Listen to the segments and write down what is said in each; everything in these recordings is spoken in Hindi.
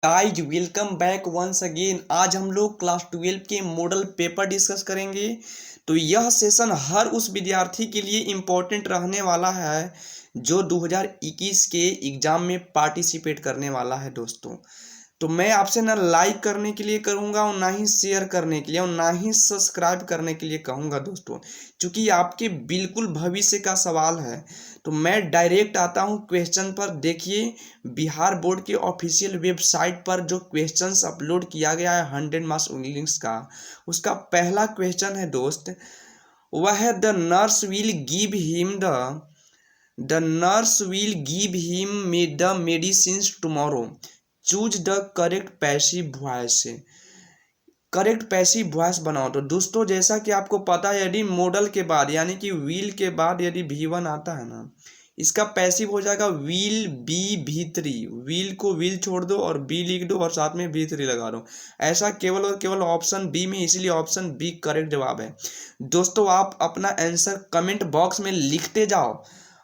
Guys welcome back once again. आज हम लोग क्लास 12 के मॉडल पेपर डिस्कस करेंगे। तो यह सेशन हर उस विद्यार्थी के लिए इम्पोर्टेंट रहने वाला है जो 2021 के एग्ज़ाम में पार्टिसिपेट करने वाला है दोस्तों। तो मैं आपसे ना लाइक करने के लिए करूँगा और ना ही शेयर करने के लिए और ना ही सब्सक्राइब करने के लिए कहूँगा दोस्तों, क्योंकि आपके बिल्कुल भविष्य का सवाल है। तो मैं डायरेक्ट आता हूँ क्वेश्चन पर। देखिए, बिहार बोर्ड के ऑफिशियल वेबसाइट पर जो क्वेश्चंस अपलोड किया गया है 100 मार्क्स इंग्लिश का, उसका पहला क्वेश्चन है दोस्त, वह है the nurse will give him the medicine tomorrow, choose the correct passive voice. Correct passive voice बनाओ। तो दोस्तों, जैसा कि आपको पता है, यदि मॉडल के बाद यानी कि विल के बाद यदि V1 आता है ना, इसका पैसिव हो जाएगा विल बी V3। विल को विल छोड़ दो और बी लिख दो और साथ में V3 लगा दो। ऐसा केवल और केवल ऑप्शन बी में, इसलिए ऑप्शन बी करेक्ट जवाब है। दोस्तों, आप अपना आंसर कमेंट बॉक्स में लिखते जाओ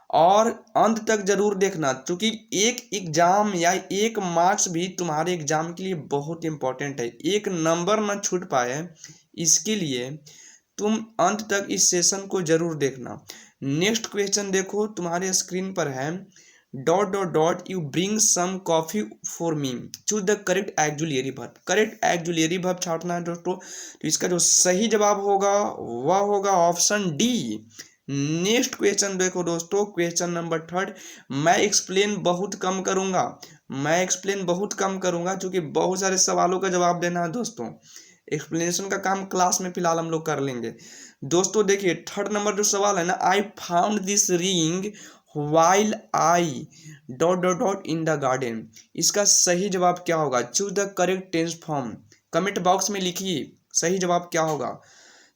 और अंत तक जरूर देखना, क्योंकि एक एग्जाम या एक मार्क्स भी तुम्हारे एग्जाम के लिए बहुत इंपॉर्टेंट है। एक नंबर ना छूट पाए, इसके लिए तुम अंत तक इस सेशन को जरूर देखना। नेक्स्ट क्वेश्चन देखो, तुम्हारे स्क्रीन पर है, dot dot dot you bring some coffee for me, choose the correct auxiliary verb. Correct auxiliary verb छाटना है दोस्तों। तो इसका जो सही जवाब होगा वह होगा ऑप्शन डी। नेक्स्ट क्वेश्चन देखो दोस्तों, क्वेश्चन नंबर 3। मैं एक्सप्लेन बहुत कम करूंगा क्योंकि बहुत सारे सवालों का जवाब देना है दोस्तों। एक्सप्लेनेशन का काम क्लास में फिलहाल हम लोग कर लेंगे। दोस्तों देखिए, 3rd नंबर जो सवाल है ना, I found this ring while I dot dot dot in the garden. इसका सही जवाब क्या होगा? Choose the correct tense form. Comment box में लिखिए सही जवाब क्या होगा।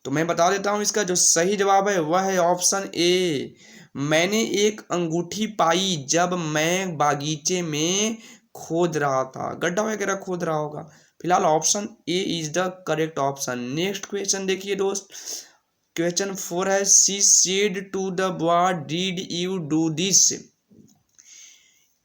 तो मैं बता देता हूँ, इसका जो सही जवाब है वह है ऑप्शन ए। मैंने एक अंगूठी पाई जब मैं बागीचे में खोद रहा था। गड्ढा वगैरह खोद रहा होगा। फिलहाल option A is the correct option. Next question देखिए दोस्त, क्वेश्चन 4 है, she said to the boy did you do this,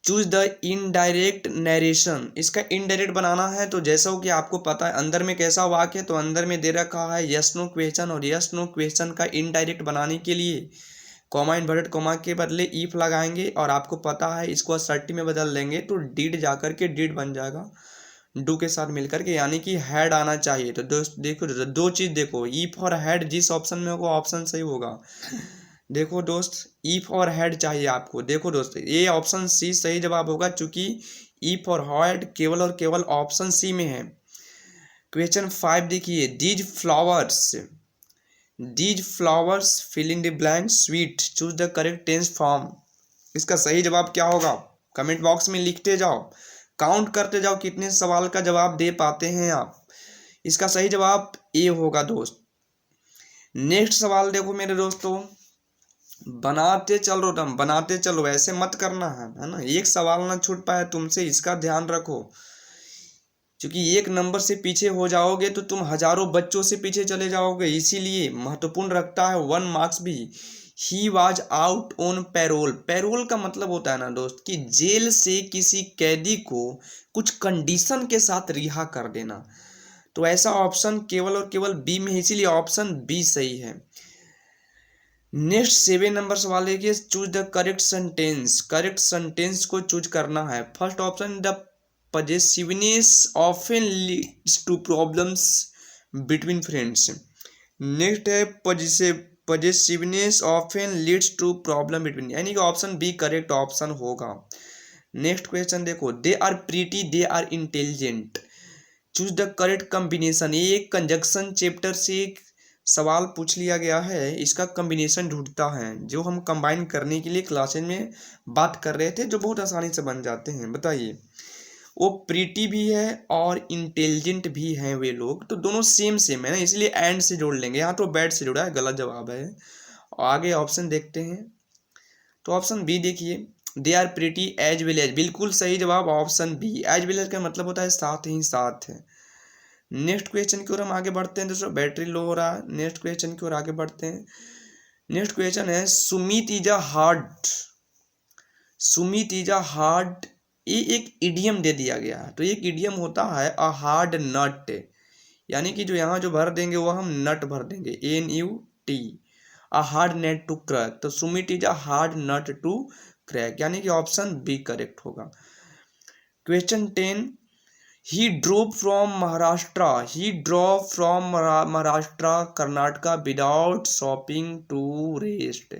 choose the indirect narration. इसका इनडायरेक्ट बनाना है। तो जैसा हो कि आपको पता है अंदर में कैसा वाक्य है, तो अंदर में दे रखा है यस नो क्वेश्चन, और यस नो क्वेश्चन का इनडायरेक्ट बनाने के लिए कॉमा इन्वर्टेड कॉमा के बदले इफ लगाएंगे, और आपको पता है इसको असर्टिव में बदल देंगे तो डिड जाकर के डिड बन जाएगा डू के साथ मिलकर के, यानी कि हैड आना चाहिए। तो दोस्त देखो, दो चीज देखो, इफ और हैड जिस ऑप्शन में होगा ऑप्शन सही होगा। देखो दोस्त, इफ और हैड चाहिए आपको। देखो दोस्त, ये ऑप्शन सी सही जवाब होगा, क्योंकि इफ और हैड केवल और केवल ऑप्शन सी में है। क्वेश्चन 5 देखिए, these flowers fill in the blank sweet, choose the correct tense form. इसका सही जवाब क्या होगा? कमेंट बॉक्स में लिखते जाओ, काउंट करते जाओ कितने सवाल का जवाब दे पाते हैं आप। इसका सही जवाब ए होगा दोस्त। नेक्स्ट सवाल देखो मेरे दोस्तों, बनाते चलो, ऐसे मत करना है ना। एक सवाल ना छूट पाए तुमसे, इसका ध्यान रखो, क्योंकि एक नंबर से पीछे हो जाओगे तो तुम हजारों बच्चों से पीछे चले जाओगे। इसीलिए महत्वपूर्ण रखता है 1 मार्क्स भी। He was out on parole. Parole का मतलब होता है ना दोस्त, कि जेल से किसी कैदी को कुछ कंडीशन के साथ रिहा कर देना। तो ऐसा ऑप्शन केवल और केवल बी में है, इसीलिए ऑप्शन बी सही है। नेक्स्ट 7 नंबर सवाल देखिए, choose the correct sentence. Correct sentence को चूज करना है। First option, the possessiveness often leads to problems between friends. Next है possessiveness often leads to problem between, यानी कि ऑप्शन बी करेक्ट ऑप्शन होगा। नेक्स्ट क्वेश्चन देखो, they are pretty they are intelligent, choose the correct combination. ये एक कंजक्शन चैप्टर से एक सवाल पूछ लिया गया है, इसका कॉम्बिनेशन ढूंढता है, जो हम कंबाइन करने के लिए क्लासेज में बात कर रहे थे, जो बहुत आसानी से बन जाते हैं। बताइए, वो प्रीटी भी है और इंटेलिजेंट भी हैं वे लोग, तो दोनों सेम सेम है ना, इसलिए एंड से जोड़ लेंगे। यहाँ तो बैड से जुड़ा है, गलत जवाब है। आगे ऑप्शन देखते हैं, तो ऑप्शन बी देखिए, they are pretty as well as, बिल्कुल सही जवाब option B. As well as का मतलब होता है साथ ही साथ है। नेक्स्ट क्वेश्चन की ओर हम आगे बढ़ते हैं दोस्तों, बैटरी लो हो रहा है। नेक्स्ट क्वेश्चन की ओर आगे बढ़ते हैं। नेक्स्ट क्वेश्चन है, सुमित इज अ हार्ड ये एक इडियम दे दिया गया है। तो एक इडियम होता है अ हार्ड नट, यानी कि जो यहाँ जो भर देंगे वो हम नट भर देंगे, NUT, a hard nut to crack. तो Sumit is a hard nut to crack, यानी कि ऑप्शन बी करेक्ट होगा। Question 10, he drove from Maharashtra, he drove from Maharashtra Karnataka without shopping to rest.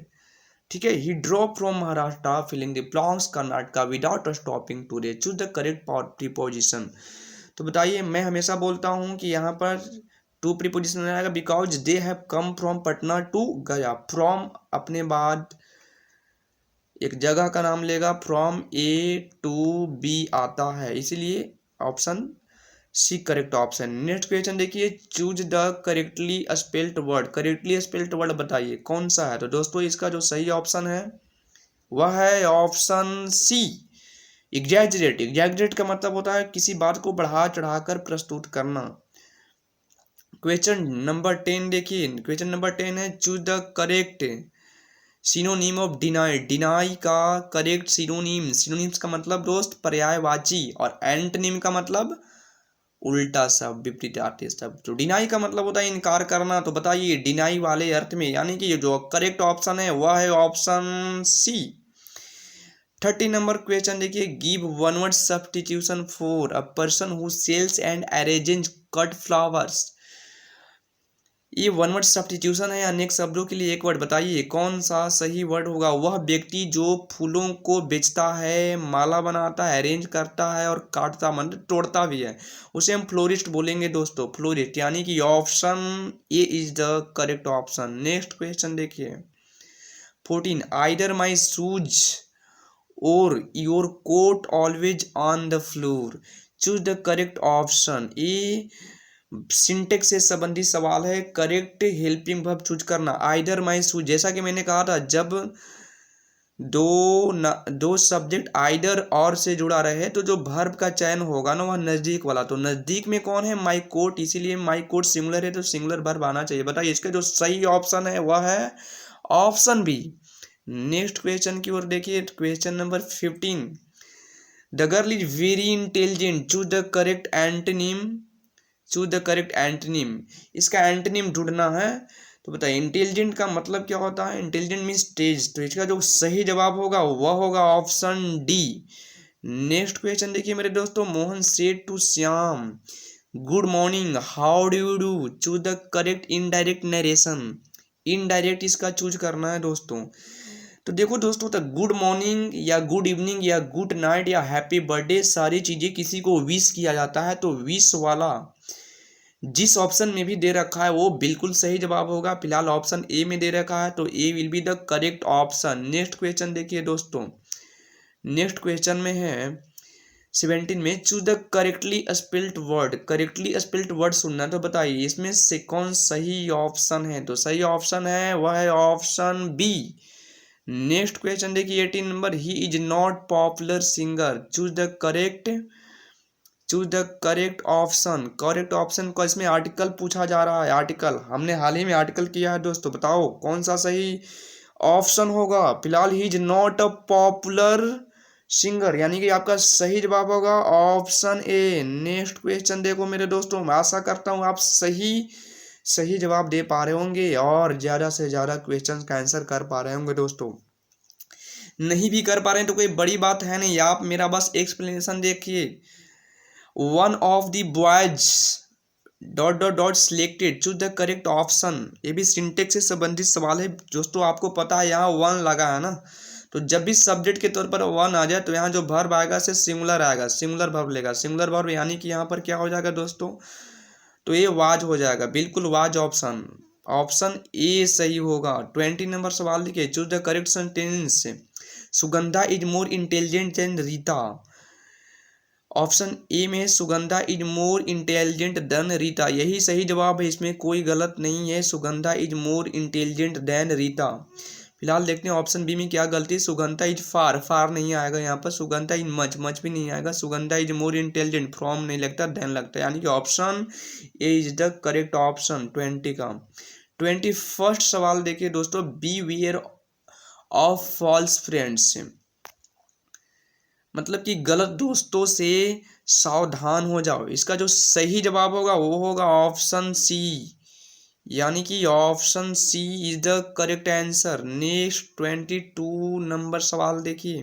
ठीक है, he drove from Maharashtra filling the blanks Karnataka without stopping to rest, choose the correct preposition. तो बताइए, मैं हमेशा बोलता हूँ कि यहाँ पर टू प्रीपोजिशन आएगा, because they have come from Patna to Gaya. From अपने बाद एक जगह का नाम लेगा, फ्रॉम A to B आता है, इसीलिए option C correct option. Next question देखिए, choose the correctly spelled word, correctly spelled word बताइए कौन सा है। तो दोस्तों इसका जो सही ऑप्शन है वह है ऑप्शन सी, एग्जैजरेट। एग्जैजरेट का मतलब होता है किसी बात को बढ़ा चढ़ाकर प्रस्तुत करना। क्वेश्चन नंबर 10 देखिए, क्वेश्चन नंबर 10 है, choose the correct synonym of deny. Deny का करेक्ट सिनोनिम, सिनोनिम्स का मतलब दोस्त पर्यायवाची, और एंटोनिम का मतलब उल्टा शब्द, विपरीतार्थी शब्द। तो डिनाई का मतलब होता है इनकार करना। तो बताइए डिनाई वाले अर्थ में, यानी कि जो करेक्ट ऑप्शन है वह है ऑप्शन सी। 30 नंबर क्वेश्चन देखिए, give one word substitution for a person who sells and arrange cut flowers. ये वन वर्ड सब्स्टिट्यूशन है, अनेक शब्दों के लिए एक वर्ड। बताइए कौन सा सही वर्ड होगा। वह व्यक्ति जो फूलों को बेचता है, माला बनाता है, अरेंज करता है और काटता मतलब तोड़ता भी है, उसे हम फ्लोरिस्ट बोलेंगे दोस्तों, फ्लोरिस्ट, यानी कि option A is the correct option. Next question देखिए 14, either my shoes or your coat always on the floor, choose the correct option. A syntax से संबंधित सवाल है, करेक्ट हेल्पिंग वर्ब चूज करना। आइदर माई शूज, जैसा कि मैंने कहा था, जब दो सब्जेक्ट आइदर और से जुड़ा रहे तो जो वर्ब का चयन होगा ना वह नजदीक वाला। तो नजदीक में कौन है, माई कोट, इसीलिए माई कोट सिंगुलर है तो सिंगुलर वर्ब आना चाहिए। बताइए इसका जो सही ऑप्शन है वह है ऑप्शन बी। नेक्स्ट क्वेश्चन की ओर देखिए, question number 15, the girl is very intelligent, choose the correct antonym, choose the correct antonym. इसका एंटोनिम ढूंढना है। तो बताइए इंटेलिजेंट का मतलब क्या होता है, इंटेलिजेंट मीन्स तेज। तो इसका जो सही जवाब होगा वह होगा ऑप्शन डी। नेक्स्ट क्वेश्चन देखिए मेरे दोस्तों, Mohan said to Shyam good morning how do you do, choose the correct indirect narration. Indirect इसका चूज करना है दोस्तों। तो देखो दोस्तों, तो गुड मॉर्निंग या गुड इवनिंग या गुड नाइट या हैप्पी बर्थडे सारी चीजें किसी को विश किया जाता है। तो विश वाला जिस ऑप्शन में भी दे रखा है वो बिल्कुल सही जवाब होगा। फिलहाल ऑप्शन ए में दे रखा है तो A will be the correct option. Next question देखिए दोस्तों, नेक्स्ट क्वेश्चन में है 17 में, choose the correctly spelled word. Correctly spelled word सुनना। तो बताइए इसमें से कौन सही ऑप्शन है। तो सही ऑप्शन है वह है ऑप्शन बी। नेक्स्ट क्वेश्चन देखिए 18 number, he is not popular singer, choose the correct, choose the correct option. Correct option को इसमें आर्टिकल पूछा जा रहा है, आर्टिकल हमने हाल ही में आर्टिकल किया है दोस्तों, बताओ कौन सा सही ऑप्शन होगा। फिलहाल he is not a popular singer, यानी कि आपका सही जवाब होगा ऑप्शन ए। नेक्स्ट क्वेश्चन देखो मेरे दोस्तों, मैं आशा करता हूँ आप सही जवाब दे पा रहे होंगे और ज़्यादा से ज़्यादा क्वेश्चन का आंसर कर पा रहे होंगे दोस्तों। नहीं भी कर पा रहे हैं तो कोई बड़ी बात है नहीं, आप मेरा बस एक्सप्लेनेशन देखिए। One of the boys dot dot dot selected, choose the correct option. ये भी सिंटेक्स से संबंधित सवाल है दोस्तों। आपको पता है यहाँ वन लगा है ना, तो जब भी सब्जेक्ट के तौर पर वन आ जाए तो यहाँ जो वर्ब आएगा से सिंगुलर आएगा, सिंगुलर वर्ब लेगा, सिंगुलर वर्ब, यानी कि यहाँ पर क्या हो जाएगा दोस्तों, तो ये वाज हो जाएगा, बिल्कुल वाज ऑप्शन, ऑप्शन ए सही होगा। 20 नंबर सवाल देखिए, choose the correct sentence. Sugandha is more intelligent than Rita. Option A में Sugandha is more intelligent than Rita, यही सही जवाब है, इसमें कोई गलत नहीं है। Sugandha is more intelligent than Rita. फिलहाल देखते हैं ऑप्शन बी में क्या गलती। सुगंधा इज फार, फार नहीं आएगा यहाँ पर। सुगंधा इज मच, मच भी नहीं आएगा। Sugandha is more intelligent, from नहीं लगता, देन लगता है, यानी कि option A is the correct option 20 का। 21st सवाल देखिए दोस्तों, beware of false friends. मतलब कि गलत दोस्तों से सावधान हो जाओ। इसका जो सही जवाब होगा वो होगा ऑप्शन सी, यानी कि option C is the correct answer. Next 22 number सवाल देखिए।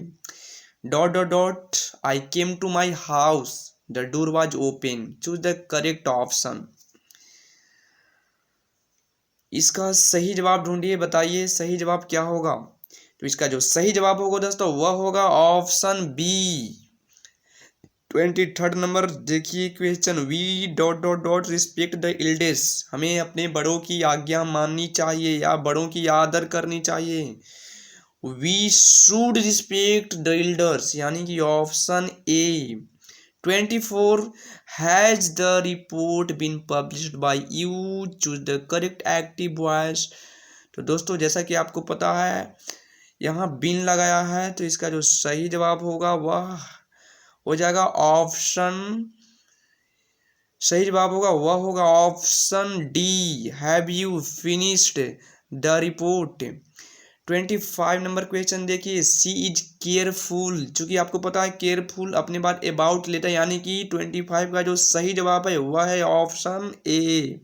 Dot dot dot I came to my house, the door was open, choose the correct option. इसका सही जवाब ढूंढिए, बताइए सही जवाब क्या होगा। तो इसका जो सही जवाब होगा दोस्तों वह होगा ऑप्शन बी। 23 नंबर देखिए question. We dot dot dot respect the elders, हमें अपने बड़ों की आज्ञा माननी चाहिए या बड़ों की आदर करनी चाहिए। We should respect the elders, यानी कि option A. 24 has the report been published by you, choose the correct active voice. तो दोस्तों जैसा कि आपको पता है यहाँ बिन लगाया है, तो इसका जो सही जवाब होगा वह हो जाएगा ऑप्शन, सही जवाब होगा वह होगा option D, have you finished the report. 25 number question देखिए। सी इज केयरफुल, चूंकि आपको पता है केयरफुल अपने बाद अबाउट लेता है, यानी कि 25 का जो सही जवाब है वह है ऑप्शन ए।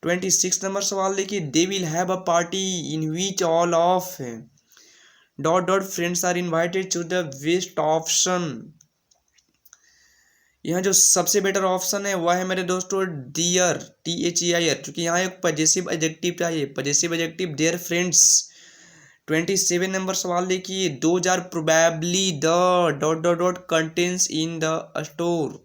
26 नंबर सवाल देखिए। They will have a party in which all of dot dot friends are invited, choose the best option. यहाँ जो सबसे बेटर ऑप्शन है वह है मेरे दोस्तों डियर, THEIR, क्योंकि यहाँ एक पजेसिव एडजेक्टिव चाहिए, possessive adjective their friends. 27 number सवाल देखिए। Those are probably the dot dot dot contents in the store.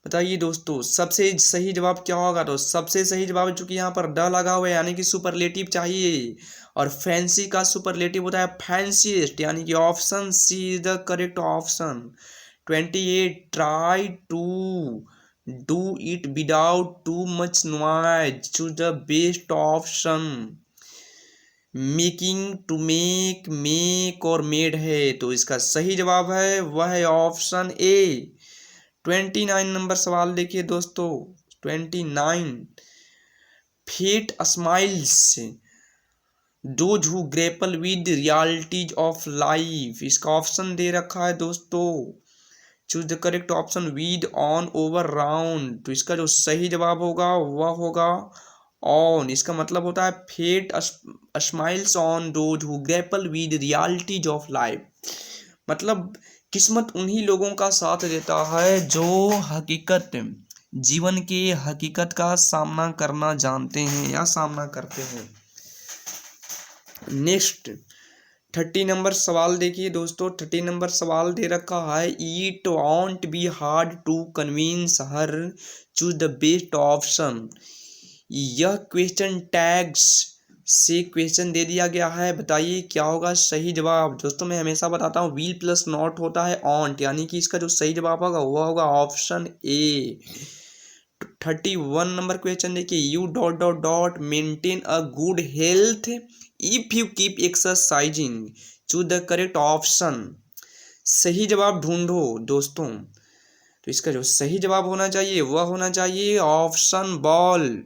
बताइए दोस्तों सबसे सही जवाब क्या होगा। तो सबसे सही जवाब चूंकि यहाँ पर द लगा हुआ है, यानी कि सुपरलेटिव चाहिए, और फैंसी का सुपरलेटिव होता है फैंसीएस्ट, यानी कि option C is the correct option. 28 try to do it without too much noise, choose the best option. Making, to make, make और मेड है, तो इसका सही जवाब है वह है ऑप्शन ए। 29 नंबर सवाल देखिए दोस्तों। 29 fate smiles those who grapple with realities of life, इसका ऑप्शन दे रखा है दोस्तों। Choose the correct option with on over round, तो इसका जो सही जवाब होगा वह होगा ऑन। इसका मतलब होता है fate smiles on those who grapple with realities of life, मतलब किस्मत उन्हीं लोगों का साथ देता है जो हकीकत, जीवन के हकीकत का सामना करना जानते हैं या सामना करते हैं। नेक्स्ट 30 नंबर सवाल देखिए दोस्तों। 30 नंबर सवाल दे रखा है। It won't be hard to convince her, choose the best option. यह क्वेश्चन टैग्स से क्वेश्चन दे दिया गया है, बताइए क्या होगा सही जवाब। दोस्तों मैं हमेशा बताता हूँ विल प्लस नॉट होता है ऑन्ट, यानी कि इसका जो सही जवाब होगा वह होगा ऑप्शन ए। 31 नंबर क्वेश्चन देखिए। U dot dot dot maintain a good health if you keep exercising, choose the correct option. सही जवाब ढूंढो दोस्तों, तो इसका जो सही जवाब होना चाहिए वह होना चाहिए ऑप्शन बॉल।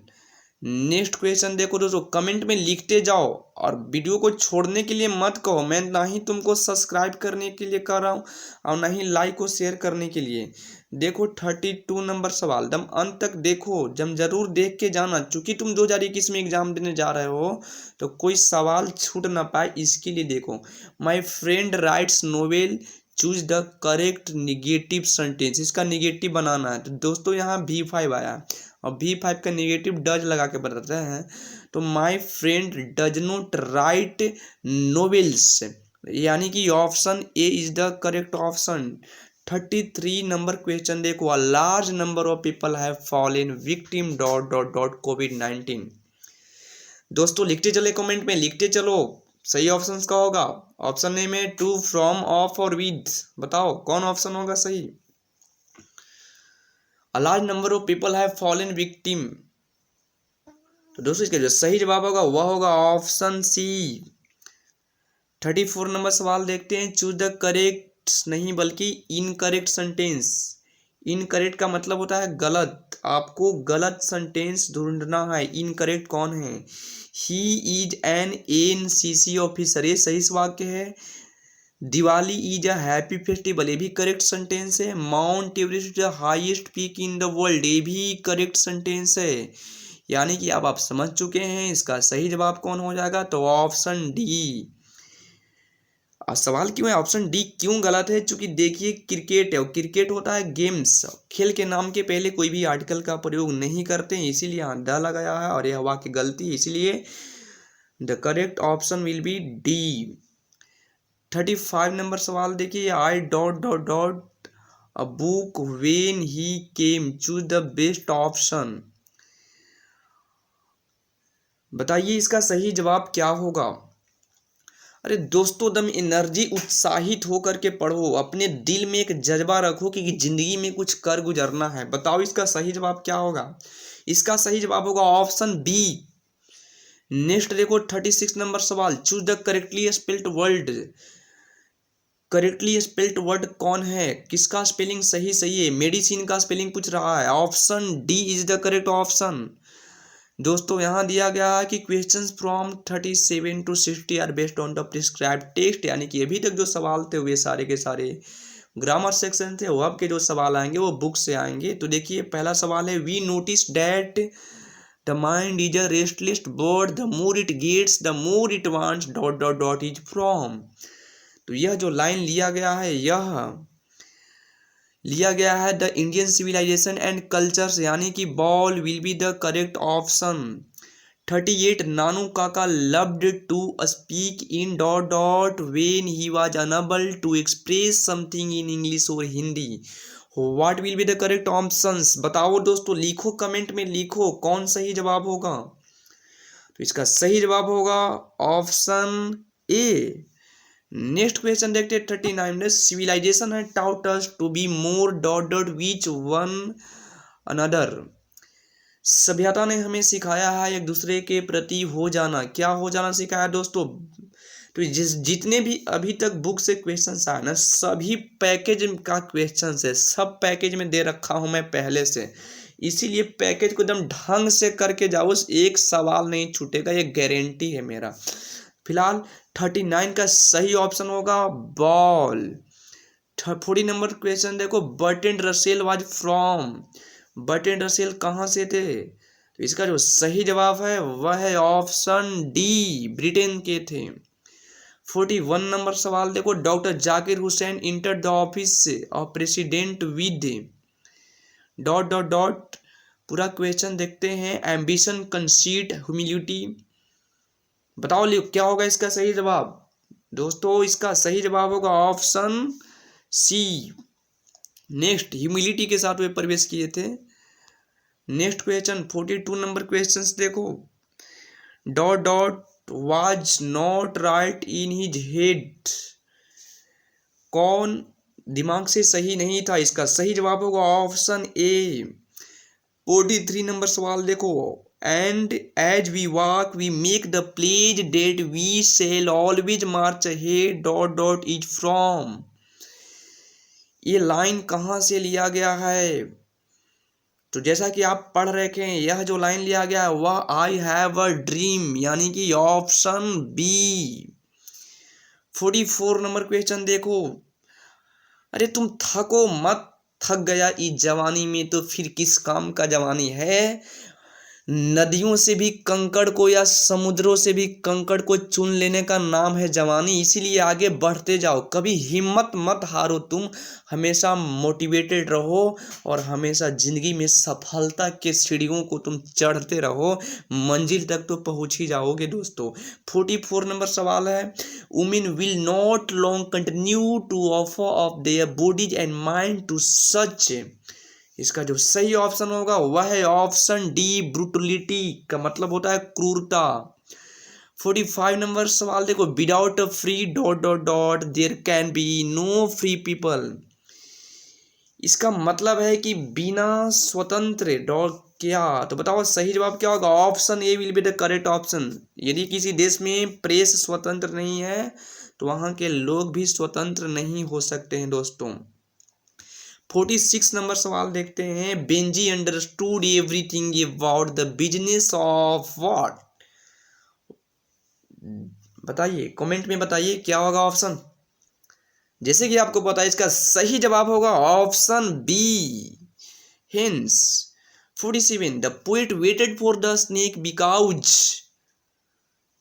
नेक्स्ट क्वेश्चन देखो दोस्तों, कमेंट में लिखते जाओ और वीडियो को छोड़ने के लिए मत कहो। मैं ना ही तुमको सब्सक्राइब करने के लिए कर रहा हूँ और ना ही लाइक और शेयर करने के लिए। देखो 32 नंबर सवाल दम अंत तक देखो, जब जरूर देख के जाना, चूंकि तुम 2021 में एग्जाम देने जा रहे हो तो कोई सवाल छूट ना पाए, इसके लिए देखो। My friend rights novel, choose the correct negative sentence, इसका निगेटिव बनाना है। तो दोस्तों यहाँ V5 आया और V5 का निगेटिव डज लगा के बताते हैं। तो my friend does not write novels, यानी कि option A is the correct option. 33 number question देखो। A large number of people have fallen victim dot dot dot कोविड-19। दोस्तों लिखते चले, कमेंट में लिखते चलो सही ऑप्शन का होगा। ऑप्शन ए में टू, फ्रॉम, ऑफ और विद, बताओ कौन ऑप्शन होगा सही। A large number of people have fallen victim, तो दोस्तों इसका जो सही जवाब होगा वह होगा ऑप्शन सी। 34 नंबर सवाल देखते हैं। चूज द करेक्ट नहीं बल्कि इनकरेक्ट सेंटेंस। इनकरेक्ट का मतलब होता है गलत, आपको गलत सेंटेंस ढूंढना है। इनकरेक्ट कौन है। He is an NCC officer, ये सही वाक्य है। Diwali is a happy festival, ये भी करेक्ट सेंटेंस है। Mount Everest the highest peak in the world, ये भी करेक्ट सेंटेंस है। यानी कि अब आप समझ चुके हैं इसका सही जवाब कौन हो जाएगा, तो ऑप्शन डी। सवाल क्यों है ऑप्शन डी क्यों गलत है, क्योंकि देखिए क्रिकेट है और क्रिकेट होता है गेम्स, खेल के नाम के पहले कोई भी आर्टिकल का प्रयोग नहीं करते हैं, इसीलिए यहाँ ड लगाया है और यह वाक्य गलती है, इसीलिए the correct option will B D. 35 number सवाल देखिए, आई dot dot dot a book when he came, choose the best option. बताइए इसका सही जवाब क्या होगा। अरे दोस्तों दम एनर्जी, उत्साहित होकर के पढ़ो, अपने दिल में एक जज्बा रखो कि जिंदगी में कुछ कर गुजरना है। बताओ इसका सही जवाब क्या होगा। इसका सही जवाब होगा ऑप्शन बी। नेक्स्ट देखो 36 नंबर सवाल, choose the correctly spelled word. Correctly spelled word कौन है, किसका स्पेलिंग सही सही है। मेडिसिन का स्पेलिंग पूछ रहा है, option D is the correct option. दोस्तों यहाँ दिया गया है कि questions from 37 to 60 are based on the prescribed text, यानी कि अभी तक जो सवाल थे वे सारे के सारे ग्रामर सेक्शन थे, वो अब के जो सवाल आएंगे वो बुक से आएंगे। तो देखिए पहला सवाल है, we notice that the mind is a restless bird, the more it gets the more it wants dot dot dot is from. तो यह जो लाइन लिया गया है, यह लिया गया है the Indian civilization and cultures, यानी कि ball will be the correct option. 38 Nanu Kaka loved to speak in dot dot when he was unable to express something in English और Hindi, what will be the correct options. बताओ दोस्तों, लिखो कमेंट में, लिखो कौन सही जवाब होगा। तो इसका सही जवाब होगा ऑप्शन ए। नेक्स्ट क्वेश्चन देखते हैं 39 में, सिविलाइजेशन है taught us to be more dot dot which one another. सभ्यता ने हमें सिखाया है एक दूसरे के प्रति हो जाना, क्या हो जाना सिखाया दोस्तों। तो जितने भी अभी तक बुक से क्वेश्चंस आए ना, सभी पैकेज का क्वेश्चंस है, सब पैकेज में दे रखा हूं मैं पहले से, इसीलिए पैकेज को एकदम ढंग से करके जाओ, एक सवाल नहीं छूटेगा, ये गारंटी है मेरा। फिलहाल 39 का सही ऑप्शन होगा बॉल। 40 नंबर क्वेश्चन देखो, Bertrand Russell was from, Bertrand Russell कहाँ से थे। तो इसका जो सही जवाब है वह है ऑप्शन डी, ब्रिटेन के थे। 41 नंबर सवाल देखो, doctor Zakir Hussain enter the office of president with dot dot dot. पूरा क्वेश्चन देखते हैं, एम्बिशन, कंसीट, ह्यूमिलिटी। बताओ लियो क्या होगा इसका सही जवाब। दोस्तों इसका सही जवाब होगा ऑप्शन सी। नेक्स्ट ह्यूमिलिटी के साथ वे प्रवेश किए थे। नेक्स्ट क्वेश्चन 42 नंबर क्वेश्चंस देखो, dot dot was not right in his head, कौन दिमाग से सही नहीं था, इसका सही जवाब होगा ऑप्शन ए। 43 नंबर सवाल देखो, and as we walk we make the pledge that we shall always march ahead dot dot is from. ये लाइन कहाँ से लिया गया है। तो जैसा कि आप पढ़ रखे हैं, यह जो लाइन लिया गया है वह आई हैव अ ड्रीम, यानी कि ऑप्शन बी। 44 नंबर क्वेश्चन देखो, अरे तुम थको मत, थक गया इस जवानी में तो फिर किस काम का जवानी है। नदियों से भी कंकड़ को या समुद्रों से भी कंकड़ को चुन लेने का नाम है जवानी, इसीलिए आगे बढ़ते जाओ, कभी हिम्मत मत हारो, तुम हमेशा मोटिवेटेड रहो और हमेशा जिंदगी में सफलता के सीढ़ियों को तुम चढ़ते रहो, मंजिल तक तो पहुंच ही जाओगे दोस्तों। 44 नंबर सवाल है, women will not long continue to offer of their bodies and mind to such. इसका जो सही ऑप्शन होगा वह है ऑप्शन डी, ब्रूटलिटी का मतलब होता है क्रूरता। 45 नंबर सवाल देखो, without a free dot dot dot there can be no free people. इसका मतलब है कि बिना स्वतंत्र डॉट क्या। तो बताओ सही जवाब क्या होगा। Option A will be the correct option. यदि किसी देश में प्रेस स्वतंत्र नहीं है तो वहां के लोग भी स्वतंत्र नहीं हो सकते हैं दोस्तों। 46 नंबर सवाल देखते हैं, Benji understood everything about the business of what. बताइए कमेंट में बताइए क्या होगा ऑप्शन। जैसे कि आपको पता है इसका सही जवाब होगा option B, hence. 47 the poet waited for the snake because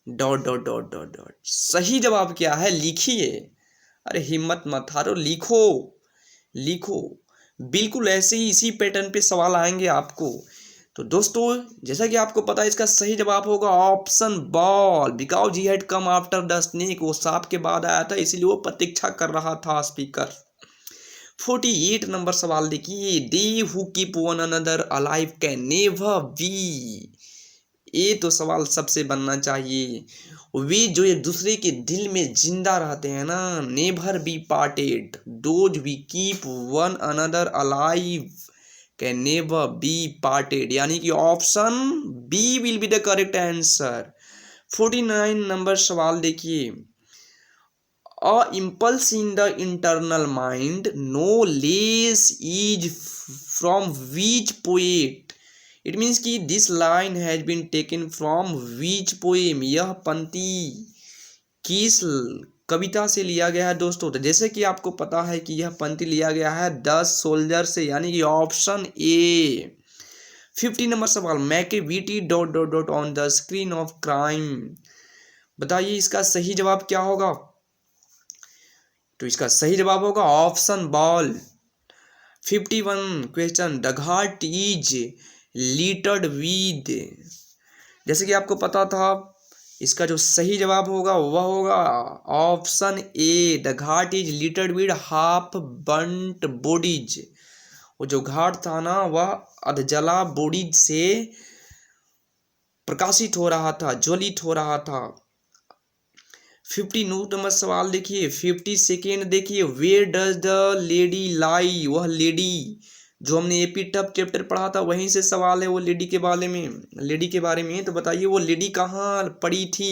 dot dot dot dot dot. सही जवाब क्या है, लिखिए। अरे हिम्मत मत हारो, लिखो लिखो। बिल्कुल ऐसे ही इसी पैटर्न पे सवाल आएंगे आपको। तो दोस्तों जैसा कि आपको पता है इसका सही जवाब होगा option ball, because he had come after the snake. वो सांप के बाद आया था इसीलिए वो प्रतीक्षा कर रहा था स्पीकर। 48 नंबर सवाल देखिए, they who keep one another alive can never be. ये तो सवाल सबसे बनना चाहिए। वे जो एक दूसरे के दिल में जिंदा रहते हैं ना, never be parted. Those we keep one another alive can never be parted, यानी कि option B will be the correct answer. 49 number सवाल देखिए, a impulse in the internal mind no less is from which poet. It means कि this line has been taken from which poem. यह पंक्ति किस कविता से लिया गया है दोस्तों? तो जैसे कि आपको पता है कि यह पंक्ति लिया गया है 10 सोल्जर से, यानी कि ऑप्शन ए। 50 नंबर सवाल, Macavity dot dot dot on the screen of crime. बताइए इसका सही जवाब क्या होगा? तो इसका सही जवाब होगा option ball. 51 question, the Ghat is littered with. जैसे कि आपको पता था इसका जो सही जवाब होगा वह होगा option A, the Ghat is littered with half burnt bodies. वो जो घाट था ना वह अधजला बॉडीज से प्रकाशित हो रहा था, ज्वलित हो रहा था। 59 नंबर सवाल देखिए, 52 देखिए, वेयर डज द लेडी लाई। वह लेडी जो हमने एपिटफ चैप्टर पढ़ा था वहीं से सवाल है, वो लेडी के बारे में। तो बताइए वो लेडी कहाँ पड़ी थी?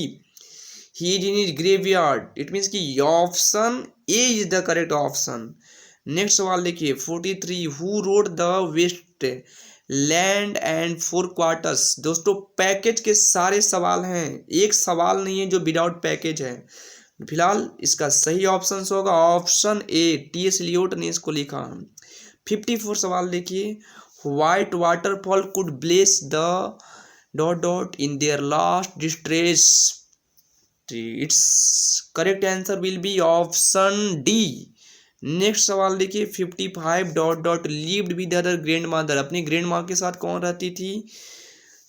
He is in is graveyard. It means कि option A is the correct option. Next सवाल देखिए, 43 who rode the waste land and 4 quarters. दोस्तों पैकेज के सारे सवाल हैं, एक सवाल नहीं है जो विदाउट पैकेज है। फिलहाल इसका सही ऑप्शन होगा ऑप्शन ए, टी.एस. एलियोट ने इसको लिखा। 54 सवाल देखिए, white waterfall could bless the dot dot in their last distress. It's correct answer will be option D. Next सवाल देखिए, 55 dot dot lived with other grand mother. अपनी ग्रैंड माँ के साथ कौन रहती थी?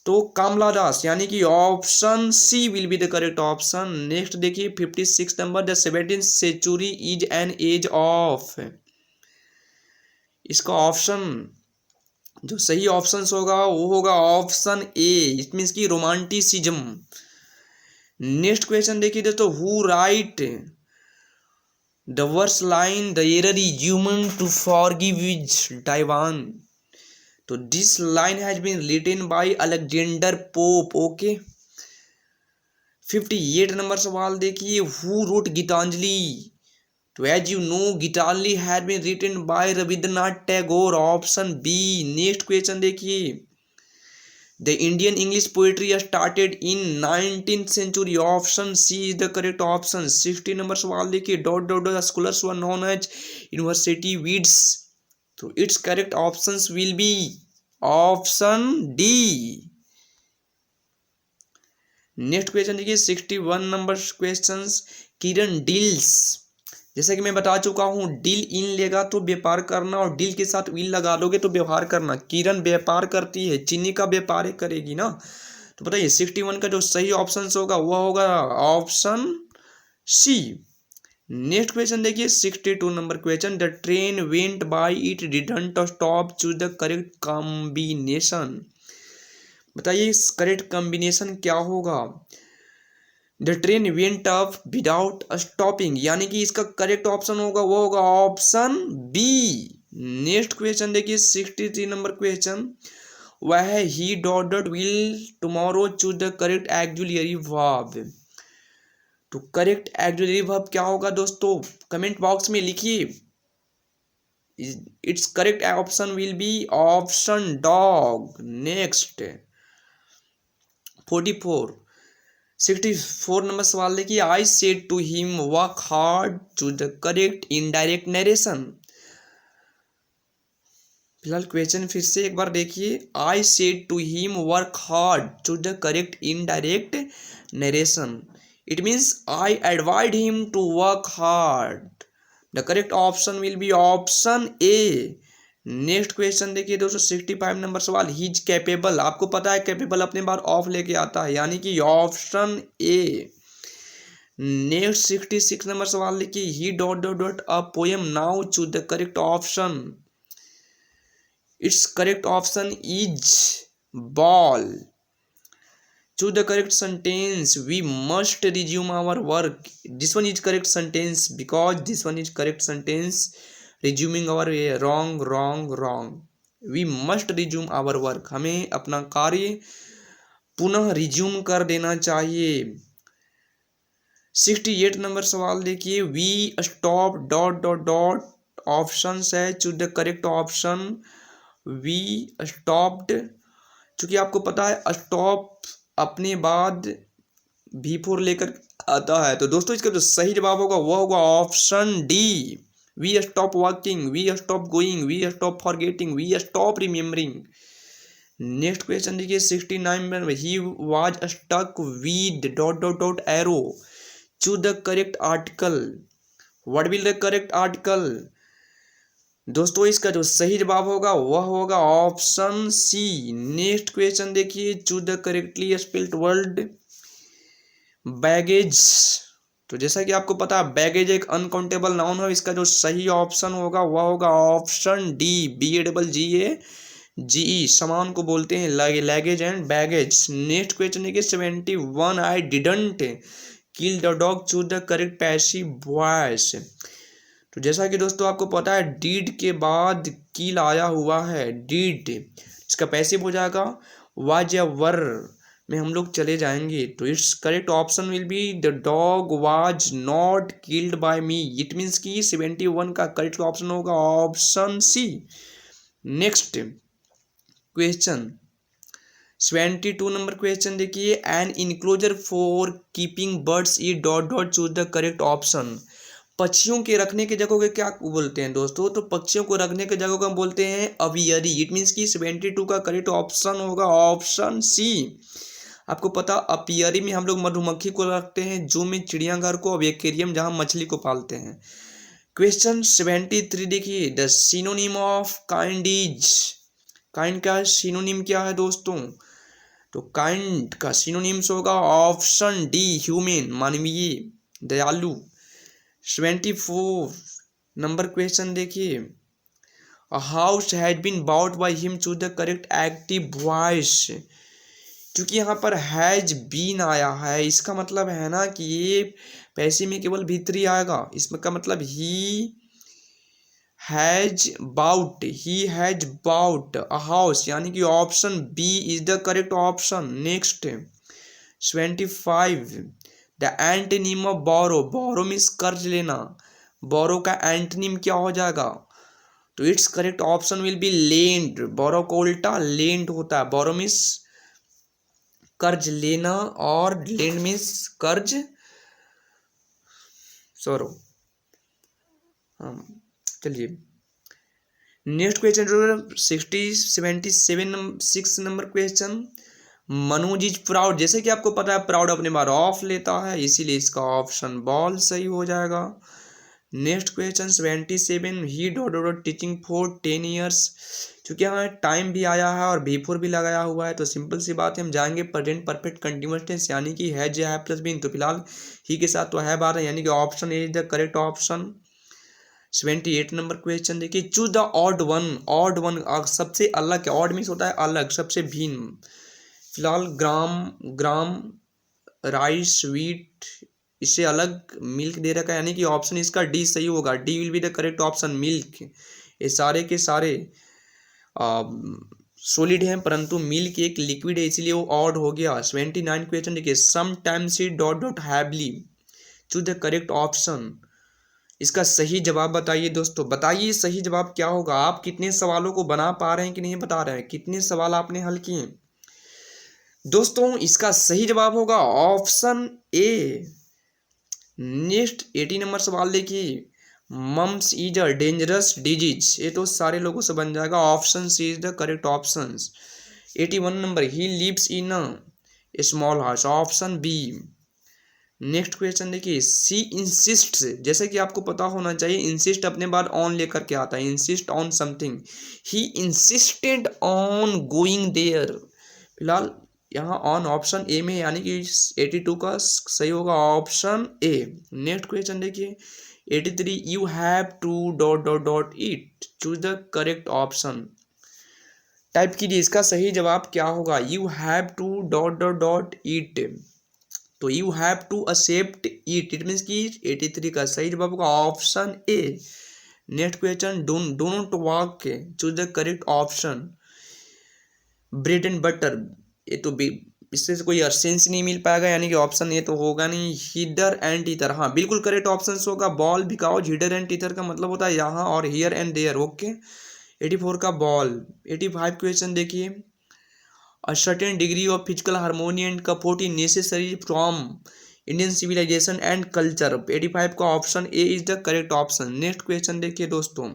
तो कमला दास, यानी कि option C will be the correct option. Next देखिए 56 number, the 17th century is an age of. इसका ऑप्शन जो सही ऑप्शन होगा वो होगा ऑप्शन ए, इट मीन्स की रोमांटिसिज्म। नेक्स्ट क्वेश्चन देखिए दोस्तों, who write the verse line the error is human to forgive is divine. तो this line has been written by Alexander Pope. Okay. 58 number सवाल देखिए, हु रोट गीतांजलि। तो as you know Gitanjali has been written by Rabindranath Tagore, option B. Next question देखिए, the Indian English poetry started in 19th century, option C is the correct option. 60 number सवाल देखिए, dot dot dot scholars were known as university wits. तो it's correct options will be option D. Next question देखिए, 61 नंबर क्वेश्चन, किरण डील्स। जैसा कि मैं बता चुका हूं, डील इन लेगा तो व्यापार करना और डील के साथ विल लगा दोगे तो व्यवहार करना। किरण व्यापार करती है, चीनी का व्यापार करेगी ना। तो बताइए 61 का जो सही ऑप्शन होगा वह होगा ऑप्शन सी। नेक्स्ट क्वेश्चन देखिए, 62 number question, the train went by it didn't stop, choose the correct combination. बताइए इस करेक्ट कॉम्बिनेशन क्या होगा? The train went up without stopping, यानी कि इसका करेक्ट ऑप्शन होगा वो होगा ऑप्शन बी। नेक्स्ट क्वेश्चन देखिए, 63 नंबर क्वेश्चन, वह he dot dot will tomorrow, choose the correct auxiliary verb. तो करेक्ट ऑक्सिलरी वर्ब क्या होगा दोस्तों? कमेंट बॉक्स में लिखिए। It's correct option will be option dog. Next 44, 64 number सवाल देखिए, I said to him work hard, choose the correct indirect narration. फिलहाल क्वेश्चन फिर से एक बार देखिए, I said to him work hard, choose the correct indirect narration. It means I एडवाइड him to work hard. The correct option will be option A. Next question देखिए दोस्तों, 65 नंबर सवाल, ही इज कैपेबल। आपको पता है कैपेबल अपने बार ऑफ लेके आता है, यानी कि ऑप्शन ए। नेक्स्ट 66 नंबर सवाल लिखिए, he dot dot dot a poem, now choose the correct option. It's correct option is ball. Choose the correct sentence, we must resume our work. This one is correct sentence because this one is correct sentence, resuming our wrong wrong wrong. We must resume our work, हमें अपना कार्य पुनः रिज्यूम कर देना चाहिए। 68 नंबर सवाल देखिए, we stop dot dot dot, option है, choose the correct option. We stopped, चूंकि आपको पता है स्टॉप अपने बाद V4 लेकर आता है, तो दोस्तों इसका जो सही जवाब होगा वह होगा option D. We stop walking, we stop going, we stop forgetting, we stop remembering. Next question देखिए 69 में, he was stuck with dot dot dot arrow, choose the correct article. What will the correct article? दोस्तों इसका जो सही जवाब होगा वह होगा ऑप्शन सी। नेक्स्ट क्वेश्चन देखिए, choose the correctly spelled word baggage. तो जैसा कि आपको पता है बैगेज एक अनकाउंटेबल नाउन है, इसका जो सही ऑप्शन होगा वह होगा ऑप्शन डी, BAGGE। सामान को बोलते हैं luggage and baggage. Next question देखिए 71, I didn't kill the dog, choose the correct passive voice. तो जैसा कि दोस्तों आपको पता है डीड के बाद किल आया हुआ है, डीड इसका पैसिव हो जाएगा, वाज या वर में हम लोग चले जाएंगे। तो it's correct option will be the dog was not killed by me. It means कि 71 का करेक्ट ऑप्शन होगा option C. Next question 72 number question देखिए, an enclosure for keeping birds is dot dot, choose the correct option. पक्षियों के रखने की जगह को क्या बोलते हैं दोस्तों? तो पक्षियों को रखने की जगह को बोलते हैं अवियरी। इट मीन्स कि 72 का करेक्ट ऑप्शन होगा ऑप्शन सी। आपको पता अपियरी में हम लोग मधुमक्खी को रखते हैं, जू में चिड़ियाघर को, अब एक्वेरियम जहां मछली को पालते हैं। क्वेश्चन 73 देखिए, the synonym of kind is. Kind का सिनोनिम क्या है दोस्तों? तो काइंड का सिनोनिम्स होगा ऑप्शन डी, ह्यूमन, मानवीय, दयालु। 74 नंबर क्वेश्चन देखिए, a house has been bought by him, choose the correct active voice. क्योंकि यहाँ पर हैज बीन आया है, इसका मतलब है ना कि ये पैसे में केवल भीतरी आएगा। इसमें का मतलब he has bought, he has bought a house, यानी कि option B is the correct option. Next 25, the antonym of borrow. Borrow means कर्ज लेना, बोरो का एंटोनिम क्या हो जाएगा? तो it's correct option will be lend. Borrow को उल्टा लेंड होता है। बोरो मीन्स कर्ज लेना और लेंड मीन्स कर्ज सॉरो। चलिए next question 6 number question, Manoj is proud. जैसे कि आपको पता है प्राउड अपने बार ऑफ लेता है, इसीलिए इसका ऑप्शन बॉल सही हो जाएगा। Next question 77, he dot dot teaching for 10 years. क्योंकि यहाँ टाइम भी आया है और V4 भी लगाया हुआ है, तो सिंपल सी बात है हम जाएंगे प्रेजेंट परफेक्ट कंटिन्यूअस टेंस, यानी कि हैज या है प्लस बीन। तो फिलहाल ही के साथ तो है बात है, यानी कि option A is the correct option. 78 number question देखिए, choose the odd one. Odd one सबसे अलग, ऑड मीन्स होता है अलग, सबसे भिन्न। फिलहाल ग्राम राइस वीट इससे अलग मिल्क दे रखा है, यानी कि ऑप्शन इसका डी सही होगा। D will be the correct option, milk. ये सारे के सारे सॉलिड हैं, परंतु मिल्क एक लिक्विड है, इसीलिए वो ऑड हो गया। 79 क्वेश्चन देखिए, sometimes he dot dot heavily, choose the correct option. इसका सही जवाब बताइए दोस्तों, बताइए सही जवाब क्या होगा। आप कितने सवालों को बना पा रहे हैं कि नहीं बता रहे हैं? कितने सवाल आपने हल किए? दोस्तों इसका सही जवाब होगा ऑप्शन ए। नेक्स्ट 80 नंबर सवाल देखिए, mumps is a dangerous disease, ये तो सारे लोगों से बन जाएगा, option C is the correct option. 81 number, he lives in a small house, option B. Next question देखिए, सी इंसिस्ट, जैसे कि आपको पता होना चाहिए इंसिस्ट अपने बाद ऑन लेकर के आता है, insist on something, he insisted on going there, फिलहाल यहाँ ऑन ऑप्शन ए में, यानी कि 82 का सही होगा ऑप्शन ए। नेक्स्ट क्वेश्चन देखिए 83, you have to dot dot dot it, choose the correct option. Type कीजिए इसका सही जवाब क्या होगा, you have to dot dot dot it, तो you have to accept it, it means कि 83 का सही जवाब होगा option A. Next question, don't walk, choose the correct option. Bread and butter, ये तो इससे कोई सेंस नहीं मिल पाएगा, यानी कि ऑप्शन ये तो होगा नहीं। हीडर एंड टीथर, हाँ बिल्कुल करेक्ट ऑप्शन होगा ball, because hither and thither का मतलब होता है यहाँ, और हियर एंड देयर, ओके। 84 का बॉल। 85 क्वेश्चन देखिए, a certain degree of physical harmony and comfort is necessary from Indian civilization and culture, 85 का option A is the correct option. Next question देखिए दोस्तों,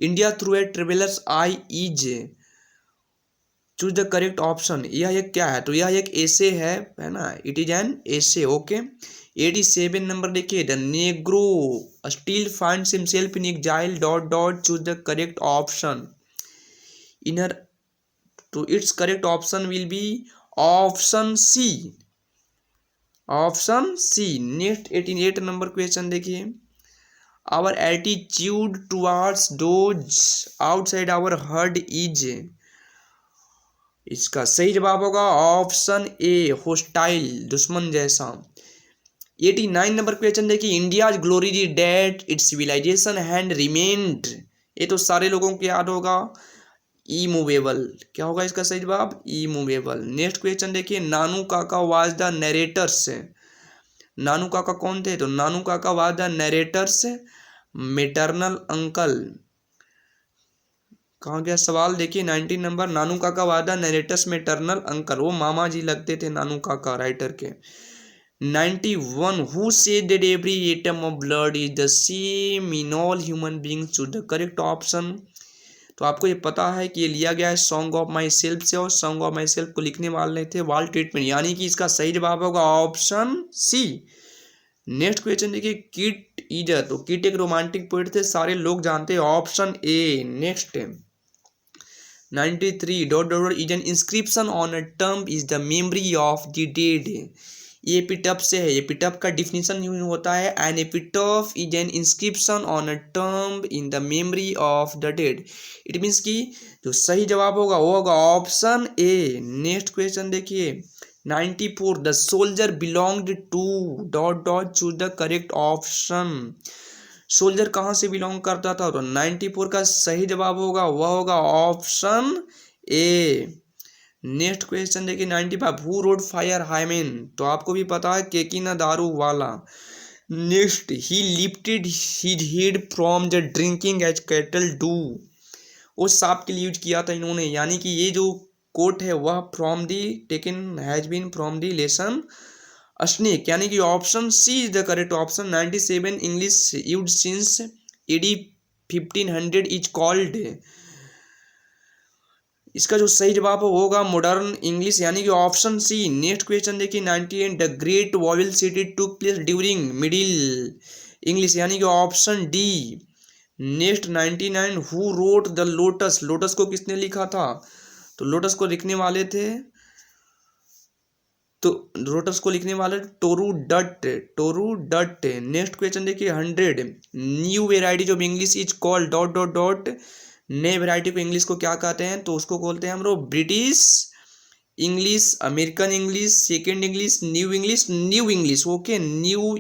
India through a traveller's eye is, choose the correct option. यह एक क्या है, तो यह एक एसे है ना, it is an essay, okay. 87 number देखिए, the Negro still finds himself in exile dot dot, choose the correct option. Inner, तो it's correct option will be option C, option C. Next 88 number question देखिए, our attitude towards those outside our herd is, इसका सही जवाब होगा ऑप्शन ए, होस्टाइल, दुश्मन जैसा। 89 नंबर क्वेश्चन देखिए, India's glory is that its civilization hand remained, ये तो सारे लोगों को याद होगा, इमूवेबल, क्या होगा इसका सही जवाब, इमूवेबल। नेक्स्ट क्वेश्चन देखिए, नानू काका वाज द नरेटर्स, नानू काका कौन थे, तो नानू काका was the narrator's maternal uncle, कहाँ गया सवाल देखिए 19 नंबर, नानू काका वादा नरेटस मेटरनल अंकल, वो मामा जी लगते थे नानू काका राइटर के। 91, who said that every atom of blood is the same in all human beings, choose the correct option. तो आपको ये पता है कि ये लिया गया है सॉन्ग ऑफ माई सेल्फ से, और सॉन्ग ऑफ माई सेल्फ को लिखने वाले थे वाल्ट व्हिटमैन, यानी कि इसका सही जवाब होगा ऑप्शन सी। नेक्स्ट क्वेश्चन देखिए, किट इज, तो किट एक रोमांटिक पोएट थे, सारे लोग जानते हैं, option A. Next 93, dot dot is an inscription on a term is the memory of the dead, ये एपिटफ से है, एपिटफ का डिफिनीशन यूज होता है, an epitaph is an inscription on a टर्म in the memory of the dead, it means कि जो सही जवाब होगा वो होगा ऑप्शन ए। नेक्स्ट क्वेश्चन देखिए 94, the soldier belonged to dot dot, choose the correct option. Soldier कहाँ से बिलोंग करता था, तो 94 का सही जवाब होगा वह होगा ऑप्शन ए। नेक्स्ट क्वेश्चन देखिए 95, हु रोड फायर हाइमेन, तो आपको भी पता है केकिना दारू वाला। Next, he lifted his head from the drinking as cattle do, वो सांप के लिए यूज किया था इन्होंने, यानी कि ये जो कोट है वह from the taken has been from the lesson snake, यानी कि option C is the correct option. 97, English use since AD 1500 is called, इसका जो सही जवाब होगा मॉडर्न इंग्लिश, यानी कि ऑप्शन सी। नेक्स्ट क्वेश्चन देखिए 98, the great vowel city took place during middle English, यानी कि option D. Next 99, who wrote the lotus, lotus को किसने लिखा था, तो लोटस को लिखने वाले थे, तो लोटस को लिखने वाले टोरू डट, टोरू डट। नेक्स्ट क्वेश्चन देखिए 100, new varieties of English is called dot dot dot, नए वेराइटी को इंग्लिश को क्या कहते हैं, तो उसको बोलते हैं हम लोग British English, American English, second English, new English, new English, okay new